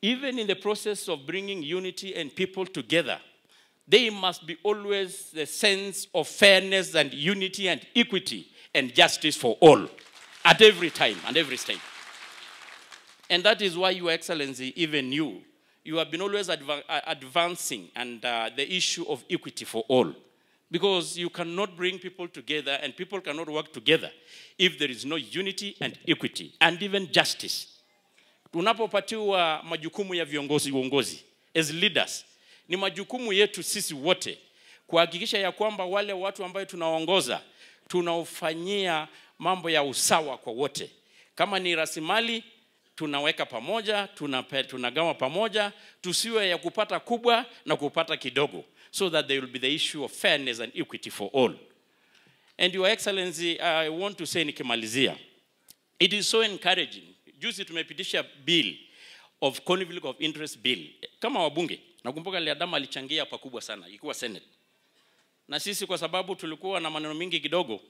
even in the process of bringing unity and people together, there must be always the sense of fairness and unity and equity and justice for all at every time and every stage. And that is why, Your Excellency, even you have been always advancing and the issue of equity for all. Because you cannot bring people together and people cannot work together if there is no unity and equity and even justice. Tunapopatiwa majukumu ya uongozi as leaders, ni majukumu yetu sisi wote kuhakikisha ya kwamba wale watu ambao tunaongoza tunaufanyia mambo ya usawa kwa wote. Kama ni rasilimali tunaweka pamoja, tunagawa pamoja, tusiwe ya kupata kubwa na kupata kidogo, so that there will be the issue of fairness and equity for all. And Your Excellency, I want to say nikimalizia, it is so encouraging. Juzi tumepitisha bill of conflict of interest bill. Kama wabunge, nakumbuka Liadama alichangia pakubwa sana, ikuwa Senate. Na sisi kwa sababu tulikuwa na maneno mingi kidogo,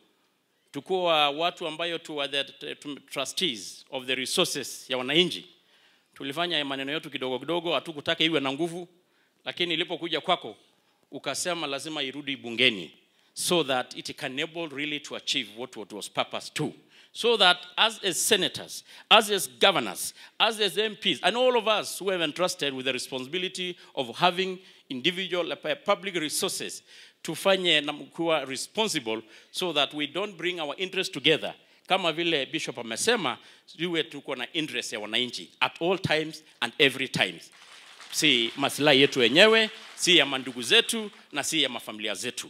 tukuwa watu ambayo the trustees of the resources ya wananchi, tulifanya maneno yetu kidogo kidogo, hatukutaka iwe na nguvu, lakini ilipokuja kwako ukasema lazima irudi bungeni, so that it can enable really to achieve what was purposed to. So that as senators, as governors, as MPs, and all of us who have entrusted with the responsibility of having individual public resources to fanye na kuwa responsible, so that we don't bring our interests together. Kama vile Bishop amesema, tuwe tuko na interest ya wananchi at all times and every time. Si maslahi yetu wenyewe, si ya mandugu zetu, na si ya mafamilia zetu.